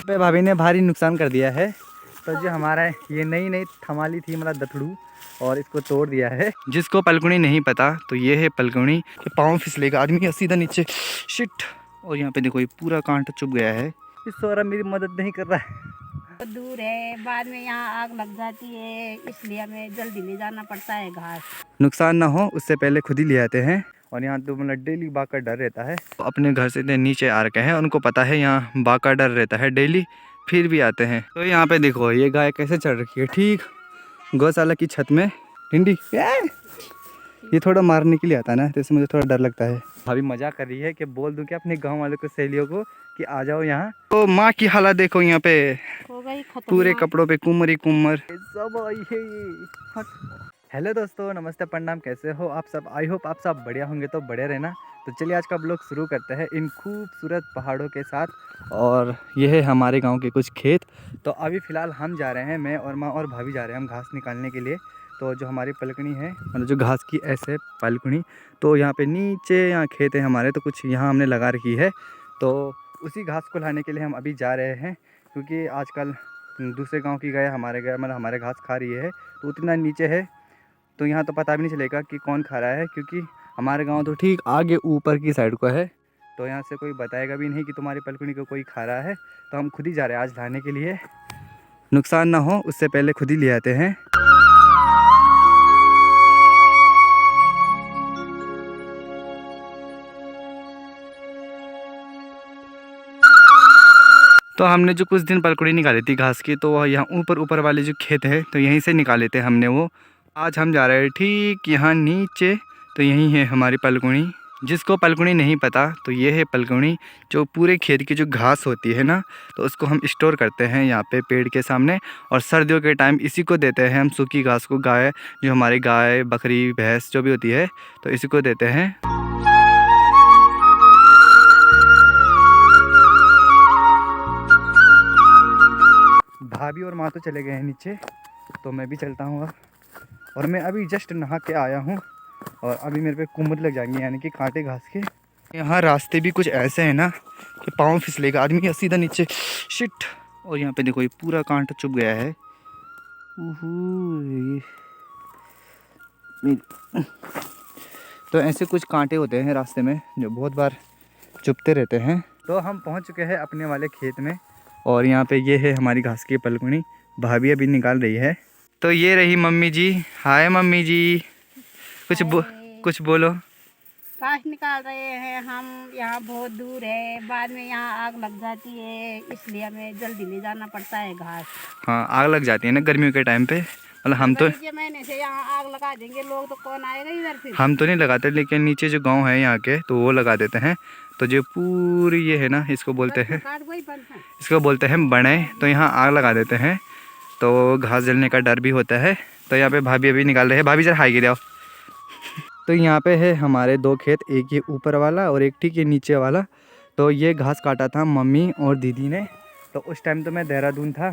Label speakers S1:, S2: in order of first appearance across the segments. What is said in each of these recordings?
S1: पे भाभी ने भारी नुकसान कर दिया है। तो जो हमारा ये नई थमाली थी मतलब दथड़ू, और इसको तोड़ दिया है। जिसको पलकुनी नहीं पता तो ये है पलकुनी। ये पाँव फिसलेगा आदमी का सीधा नीचे, शिट। और यहाँ पे देखो ये पूरा कांटा चुभ गया है। इस सौरभ मेरी मदद नहीं कर रहा है।
S2: दूर है, बाद में यहाँ आग लग जाती है, इसलिए हमें जल्दी ले जाना पड़ता है घास।
S1: नुकसान ना हो उससे पहले खुद ही ले आते हैं। और यहाँ तो मतलब डेली बाघ का डर रहता है। अपने घर से नीचे आ रखे हैं, उनको पता है यहाँ बाघ का डर रहता है डेली, फिर भी आते हैं। तो यहाँ पे देखो ये गाय कैसे चढ़ रखी है ठीक गौशाला की छत में। टिंडी ये थोड़ा मारने के लिए आता है ना, तो इससे मुझे थोड़ा डर लगता है। भाभी मजाक कर रही है कि बोल दूं कि अपने गांव वालों को, सहेलियों को कि आ जाओ यहाँ। तो माँ की हालत देखो यहाँ पे,
S2: हो गई खत्म।
S1: पूरे कपड़ों पे कुमर ही कुमर सब आई है। हेलो दोस्तों, नमस्ते, प्रणाम, कैसे हो आप सब। आई होप आप सब बढ़िया होंगे, तो बढ़िया रहना। तो चलिए आज का ब्लॉग शुरू करते हैं इन खूबसूरत पहाड़ों के साथ। और ये है हमारे गांव के कुछ खेत। तो अभी फ़िलहाल हम जा रहे हैं, मैं और माँ और भाभी जा रहे हैं हम घास निकालने के लिए। तो जो हमारी पलकनी है, मतलब जो घास की ऐसे पलकनी, तो यहाँ पे नीचे यहाँ खेत है हमारे, तो कुछ यहाँ हमने लगा रखी है। तो उसी घास को लाने के लिए हम अभी जा रहे हैं, क्योंकि आजकल दूसरे गाँव की गाय हमारे गाय मतलब हमारे घास खा रही है। तो उतना नीचे है तो यहाँ तो पता भी नहीं चलेगा कि कौन खा रहा है, क्योंकि हमारे गांव तो ठीक आगे ऊपर की साइड को है। तो यहाँ से कोई बताएगा भी नहीं कि तुम्हारी पलकुनी को कोई खा रहा है। तो हम खुद ही जा रहे हैं आज लाने के लिए, नुकसान ना हो उससे पहले खुद ही ले आते हैं। तो हमने जो कुछ दिन पलकुड़ी निकाली थी घास की, तो वह यहाँ ऊपर वाले जो खेत है तो यहीं से निकाले थे हमने वो। आज हम जा रहे हैं ठीक यहाँ नीचे, तो यही है हमारी पलकुनी। जिसको पलकुनी नहीं पता तो ये है पलकुनी, जो पूरे खेत की जो घास होती है ना, तो उसको हम स्टोर करते हैं यहाँ पे पेड़ के सामने। और सर्दियों के टाइम इसी को देते हैं हम, सूखी घास को। गाय जो हमारी गाय बकरी भैंस जो भी होती है तो इसी को देते हैं। भाभी और माँ तो चले गए हैं नीचे, तो मैं भी चलता हूँ अब। और मैं अभी जस्ट नहा के आया हूँ, और अभी मेरे पे कुम्मत लग जाएंगे, यानी कि कांटे घास के। यहाँ रास्ते भी कुछ ऐसे हैं ना कि पाँव फिसलेगा आदमी का सीधा नीचे, शिट। और यहाँ पे देखो ये पूरा कांटा चुभ गया है। तो ऐसे कुछ कांटे होते हैं रास्ते में जो बहुत बार चुभते रहते हैं। तो हम पहुँच चुके हैं अपने वाले खेत में, और यहाँ पे ये है हमारी घास की पलकुनी। भाभी अभी निकाल रही है। तो ये रही मम्मी जी। हाय मम्मी जी, कुछ बोलो।
S2: घास निकाल रहे हैं हम, यहाँ बहुत दूर है, बाद में यहाँ आग लग जाती है, इसलिए हमें जल्दी ले जाना पड़ता है घास।
S1: हाँ, आग लग जाती है ना गर्मियों के टाइम पे। मतलब हम तो
S2: महीने से यहाँ आग लगा देंगे लोग, तो कौन आएगा इधर फिर।
S1: हम तो नहीं लगाते, लेकिन नीचे जो गांव है यहाँ के तो वो लगा देते हैं। तो जो पूरी ये है ना, इसको बोलते हैं बने। तो यहाँ आग लगा देते हैं, तो घास जलने का डर भी होता है। तो यहाँ पे भाभी अभी निकाल रहे हैं। भाभी जरा हाई गिर आओ। तो यहाँ पे है हमारे दो खेत, एक ये ऊपर वाला और एक ठीक ये नीचे वाला। तो ये घास काटा था मम्मी और दीदी ने। तो उस टाइम तो मैं देहरादून था,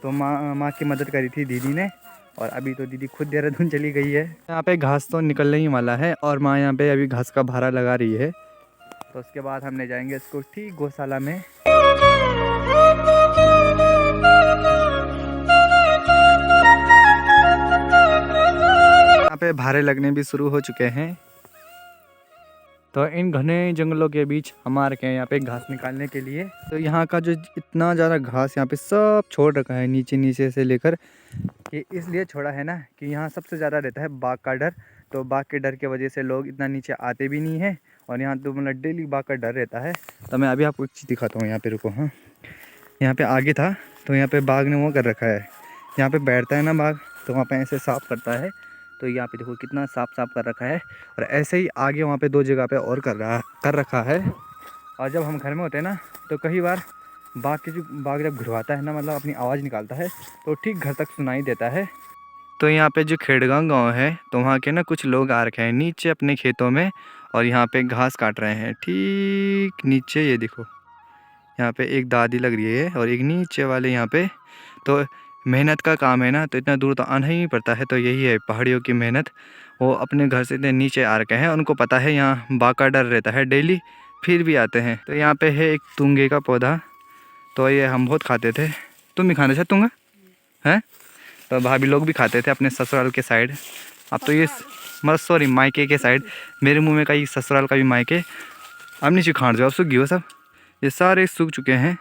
S1: तो माँ की मदद करी थी दीदी ने। और अभी तो दीदी खुद देहरादून चली गई है। यहाँ पे घास तो निकलने ही वाला है, और माँ यहाँ पे अभी घास का भारा लगा रही है। तो उसके बाद हम ले जाएंगे इसको ठीक गौशाला में। यहाँ पे भारे लगने भी शुरू हो चुके हैं। तो इन घने जंगलों के बीच हम आ रखे हैं यहाँ पे घास निकालने के लिए। तो यहाँ का जो इतना ज़्यादा घास यहाँ पे सब छोड़ रखा है नीचे से लेकर, कि इसलिए छोड़ा है ना कि यहाँ सबसे ज़्यादा रहता है बाघ का डर। तो बाघ के डर की वजह से लोग इतना नीचे आते भी नहीं है, और यहाँ तो मतलब डेली बाघ का डर रहता है। तो मैं अभी आपको एक चीज़ दिखाता हूँ। यहाँ पे रुको। हाँ, यहाँ पे आगे था, तो यहाँ पे बाघ ने वो कर रखा है, यहाँ पे बैठता है ना बाघ, तो वहाँ पे ऐसे साफ़ करता है। तो यहाँ पे देखो कितना साफ कर रखा है। और ऐसे ही आगे वहाँ पे दो जगह पे और कर रखा है। और जब हम घर में होते हैं ना, तो कई बार बाघ जब घुरवाता है ना, मतलब अपनी आवाज़ निकालता है, तो ठीक घर तक सुनाई देता है। तो यहाँ पे जो खेड़गांव गाँव है, तो वहाँ के ना कुछ लोग आ रखे हैं नीचे अपने खेतों में, और यहाँ पे घास काट रहे हैं ठीक नीचे। ये देखो यहाँ पे एक दादी लग रही है, और एक नीचे वाले यहाँ पे। तो मेहनत का काम है ना, तो इतना दूर तो आना ही पड़ता है। तो यही है पहाड़ियों की मेहनत। वो अपने घर से इतने नीचे आ रखे हैं, उनको पता है यहाँ बाघ का डर रहता है डेली, फिर भी आते हैं। तो यहाँ पे है एक तुंगे का पौधा, तो ये हम बहुत खाते थे। तुम भी खाना चाहते होंगे हैं? तो भाभी लोग भी खाते थे अपने ससुराल के साइड। अब तो ये मतलब सॉरी मायके के साइड, मेरे मुंह में का ये ससुराल का भी मायके। अब नीचे खाड़ जाओ, अब सूख गई हो सब, ये सारे सूख चुके हैं।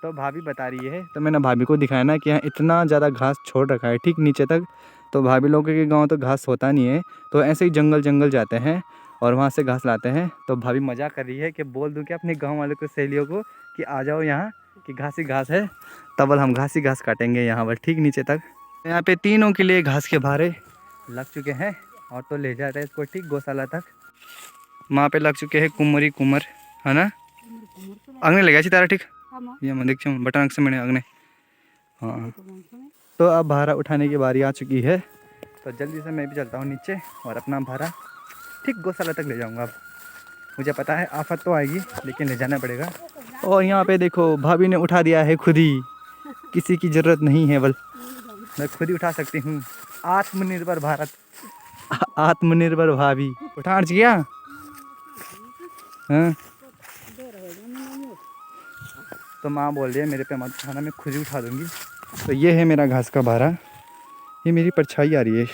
S1: तो भाभी बता रही है, तो मैंने भाभी को दिखाया ना कि यहाँ इतना ज़्यादा घास छोड़ रखा है ठीक नीचे तक। तो भाभी लोगों के गांव तो घास होता नहीं है, तो ऐसे ही जंगल जंगल जाते हैं और वहाँ से घास लाते हैं। तो भाभी मजाक कर रही है कि बोल दूँ कि अपने गाँव वालों को, सहेलियों को कि आ जाओ यहाँ कि घास ही घास है, तब हम घास ही घास काटेंगे यहाँ पर ठीक नीचे तक। यहाँ पे तीनों के लिए घास के भारे लग चुके हैं और तो ले जाते हैं इसको ठीक गौशाला तक। वहाँ पे लग चुके हैं कुमरी कुमर, है ना? अग्नि लगा तारा ठीक ये मैं देख बटन से मैंने अग्नि। हाँ, तो अब भारा उठाने की बारी आ चुकी है, तो जल्दी से मैं भी चलता हूँ नीचे और अपना भारा ठीक गौशाला तक ले जाऊँगा। अब मुझे पता है आफत तो आएगी लेकिन ले जाना पड़ेगा। और यहाँ पे देखो भाभी ने उठा दिया है खुद ही, किसी की ज़रूरत नहीं है, बल मैं खुद ही उठा सकती हूँ। आत्मनिर्भर भारत, आत्मनिर्भर भाभी उठा गया। हाँ, तो माँ बोल रही है मेरे पे मत उठाना, मैं खुद ही उठा दूँगी। तो ये है मेरा घास का भारा, ये मेरी परछाई आ रही है।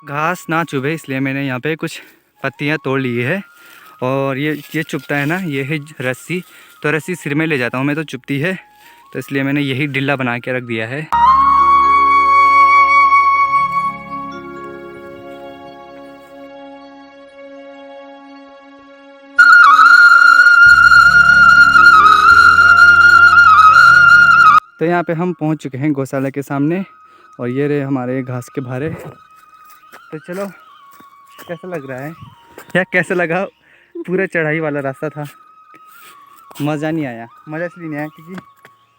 S1: घास ना चुभे इसलिए मैंने यहाँ पे कुछ पत्तियाँ तोड़ ली है। और ये चुभता है ना, ये है रस्सी, तो रस्सी सिर में ले जाता हूँ मैं तो चुभती है, तो इसलिए मैंने यही डिल्ला बना के रख दिया है। तो यहाँ पे हम पहुँच चुके हैं गौशाला के सामने और ये रहे हमारे घास के भारे। तो चलो, कैसा लग रहा है या कैसा लगा? पूरा चढ़ाई वाला रास्ता था, मज़ा नहीं आया। मज़ा इसलिए नहीं आया क्योंकि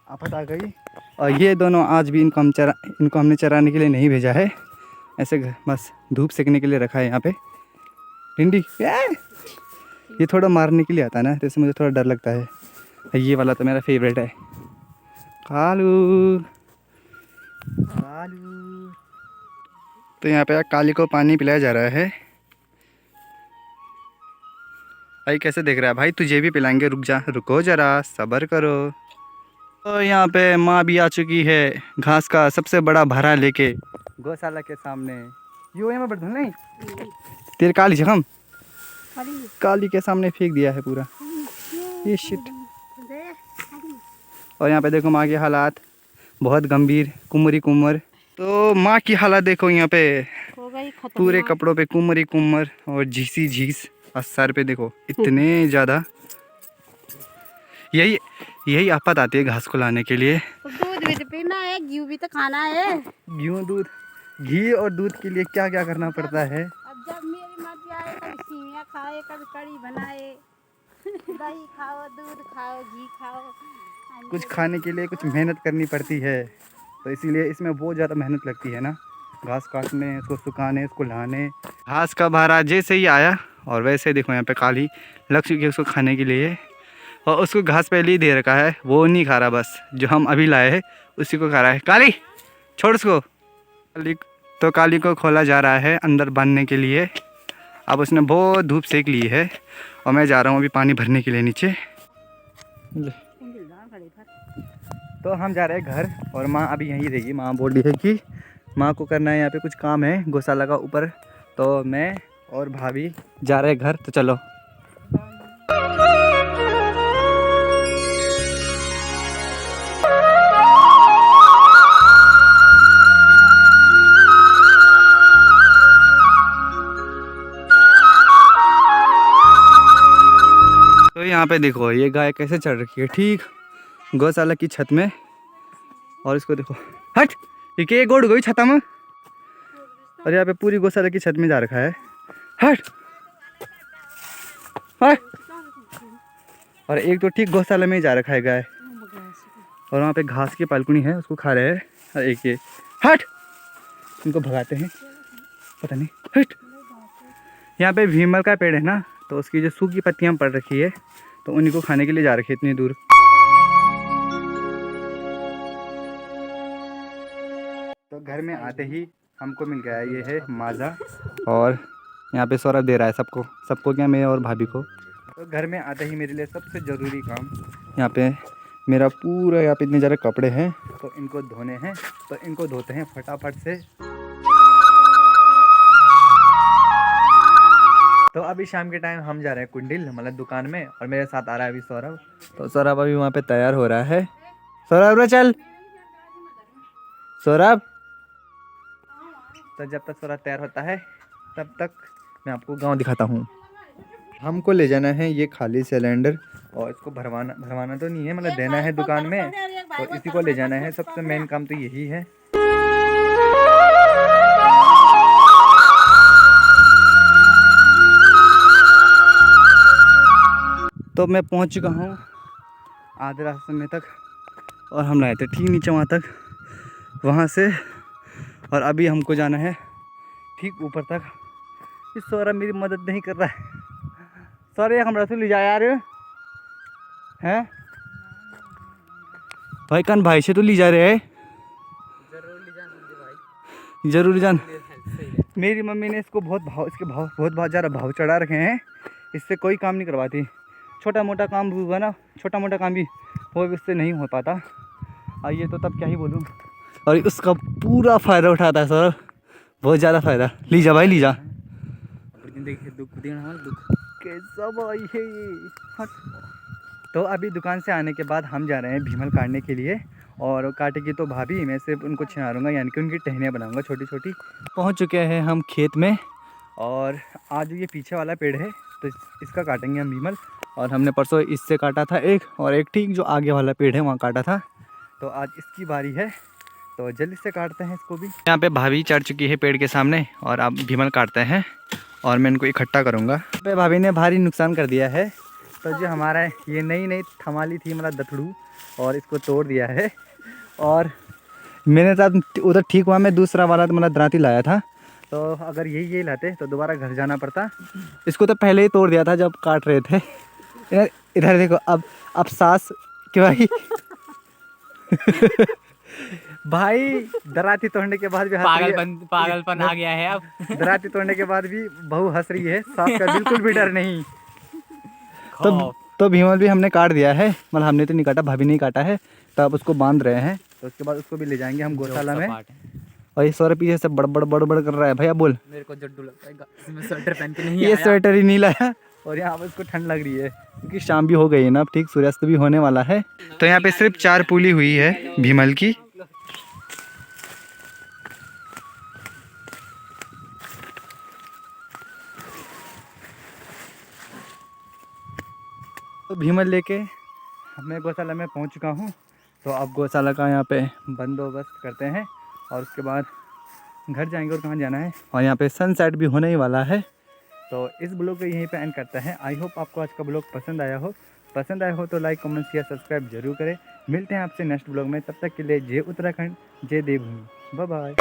S1: आफत आ गई। और ये दोनों आज भी इनको हमने चराने के लिए नहीं भेजा है, ऐसे बस धूप सेकने के लिए रखा है यहाँ पे। भिंडी ये थोड़ा मारने के लिए आता है ना, तो इससे मुझे थोड़ा डर लगता है। ये वाला तो मेरा फेवरेट है, कालू कालू। तो यहाँ पे काली को पानी पिलाया जा रहा है। भाई कैसे देख रहा है? भाई तुझे भी पिलाएंगे, रुक जा, रुको ज़रा सब्र करो। तो यहाँ पे माँ भी आ चुकी है घास का सबसे बड़ा भारा लेके गौशाला के सामने। यू यहाँ पर नहीं तेरे काली जखम काली के सामने फेंक दिया है पूरा ये शिट। और यहाँ पे देखो माँ के हालात बहुत गंभीर, कुमरी कुमर। तो माँ की हालत देखो यहाँ पे, पूरे कपड़ों पे कुमरी कुमर और झीसी झीस, और सर पे देखो इतने ज़्यादा। यही आफत आती है घास को लाने के लिए।
S2: तो दूध भी तो पीना है, घी भी तो खाना है।
S1: घी और दूध के लिए क्या क्या करना पड़ता है।
S2: अब जब मेरी मर्जी आए, कभी सीवियाँ खाए, कभी कड़ी बनाए, दही खाओ, दूध खाओ, घी खाओ।
S1: कुछ खाने के लिए कुछ मेहनत करनी पड़ती है, तो इसीलिए इसमें बहुत ज़्यादा मेहनत लगती है ना, घास काटने, इसको सुखाने, इसको लाने। घास का भारा जैसे ही आया और वैसे देखो यहाँ पे काली लग चुकी है उसको खाने के लिए। और उसको घास पहले ही दे रखा है, वो नहीं खा रहा, बस जो हम अभी लाए हैं उसी को खा रहा है। काली छोड़ उसको। काली को खोला जा रहा है अंदर बांधने के लिए। अब उसने बहुत धूप सेक ली है और मैं जा रहा हूँ अभी पानी भरने के लिए नीचे। तो हम जा रहे हैं घर और माँ अभी यहीं रहेगी। माँ बोल रही है कि माँ को करना है यहाँ पे कुछ काम है गौशाला का ऊपर, तो मैं और भाभी जा रहे हैं घर। तो चलो। तो यहाँ पे देखो ये गाय कैसे चढ़ रखी है ठीक गौशाला की छत में, और इसको देखो, हट ये गोड़ गई छता में। और यहाँ पे पूरी गौशाला की छत में जा रखा है, हट हट। और एक तो ठीक गौशाला में ही जा रखा है गाय, और वहाँ पे घास की पालकुनी है उसको खा रहे हैं। और एक ये हट, इनको भगाते हैं, पता नहीं हट। यहाँ पे भीमल का पेड़ है ना, तो उसकी जो सूखी पत्तियाँ पड़ रखी है तो उन्हीं को खाने के लिए जा रखी है इतनी दूर। तो घर में आते ही हमको मिल गया ये है माजा, और यहाँ पे सौरभ दे रहा है सबको क्या, मेरे और भाभी को। तो घर में आते ही मेरे लिए सबसे ज़रूरी काम यहाँ पे मेरा पूरा यहाँ पे इतने ज़्यादा कपड़े हैं तो इनको धोने हैं, तो इनको धोते हैं फटाफट से। तो अभी शाम के टाइम हम जा रहे हैं कुंडिल मतलब दुकान में, और मेरे साथ आ रहा है अभी सौरभ। तो सौरभ अभी वहाँ पे तैयार हो रहा है। सौरभ रे चल, सौरभ। तो जब तक सौरभ तैयार होता है तब तक मैं आपको गांव दिखाता हूँ। हमको ले जाना है ये खाली सिलेंडर, और इसको भरवाना तो नहीं है, मतलब देना है दुकान में, तो इसी को ले जाना है। सबसे मेन काम तो यही है। तो मैं पहुंच चुका हूं आधे रास्ते में तक, और हम लाए थे ठीक नीचे वहां तक, वहां से, और अभी हमको जाना है ठीक ऊपर तक। इस सौरभ मेरी मदद नहीं कर रहा है। सॉरी हम रसूल ले जा यार हैं भाई, कन भाई से तो ली जा रहे हैं। जरूर जान। मेरी मम्मी ने इसको बहुत ज़्यादा भाव चढ़ा रखे हैं, इससे कोई काम नहीं करवाती। छोटा मोटा काम भी हुआ ना, छोटा मोटा काम भी वो भी उससे नहीं हो पाता। आइए तो तब क्या ही बोलूँ, और उसका पूरा फ़ायदा उठाता है सर, बहुत ज़्यादा फ़ायदा। ली जा भाई, ली जा। कैसा भाई है ये। तो अभी दुकान से आने के बाद हम जा रहे हैं भीमल काटने के लिए, और काटेगी तो भाभी, मैं सिर्फ उनको छिनारूंगा, यानी कि उनकी टहनियाँ बनाऊंगा छोटी छोटी। पहुंच चुके हैं हम खेत में, और आज ये पीछे वाला पेड़ है तो इसका काटेंगे हम भीमल। और हमने परसों इससे काटा था एक, और एक ठीक जो आगे वाला पेड़ है वहाँ काटा था, तो आज इसकी बारी है, तो जल्दी से काटते हैं इसको भी। यहाँ पे भाभी चढ़ चुकी है पेड़ के सामने, और अब भीमल काटते हैं, और मैं इनको इकट्ठा करूँगा। पे भाभी ने भारी नुकसान कर दिया है, तो जो हमारा ये नई थमाली थी मतलब दथड़ू, और इसको तोड़ दिया है। और मेरे साथ उधर ठीक हुआ, मैं दूसरा वाला मतलब दराती लाया था, तो अगर यही लाते तो दोबारा घर जाना पड़ता। इसको तो पहले ही तोड़ दिया था जब काट रहे थे। इधर देखो, अब सांस कि भाई भाई दराती तोड़ने के बाद भी
S3: पागलपन आ गया है। अब
S1: दराती तोड़ने के बाद भी बहू हंस रही है, सास का बिल्कुल भी डर नहीं। तो भीमल भी हमने काट दिया है, मतलब हमने तो नहीं काटा, भाभी नहीं काटा है, तो अब उसको बांध रहे हैं। तो उसके बाद उसको भी ले जाएंगे हम गौशाला में। और ये सौरभ पीछे से बड़बड़ कर रहा है। भैया बोल।
S3: मेरे को जड्डू लगता है, इसमें स्वेटर पहन के नहीं
S1: ये
S3: आया।
S1: स्वेटर ही नहीं लाया, और यहाँ पर इसको ठंड लग रही है क्योंकि शाम भी हो गई है ना, अब ठीक सूर्यास्त भी होने वाला है। तो यहाँ पे सिर्फ 4 पुली हुई है भीमल की। तो भीमल लेके मैं गौशाला में पहुँच चुका हूँ। तो अब गौशाला का यहाँ पे बंदोबस्त करते हैं, और उसके बाद घर जाएंगे। और कहाँ जाना है, और यहाँ पे सनसेट भी होने ही वाला है। तो इस ब्लॉग को यहीं पे एंड करते हैं। आई होप आपको आज का ब्लॉग पसंद आया हो तो लाइक कमेंट शेयर सब्सक्राइब जरूर करें। मिलते हैं आपसे नेक्स्ट ब्लॉग में, तब तक के लिए जय उत्तराखंड, जय देवभूमि, बाय बाय।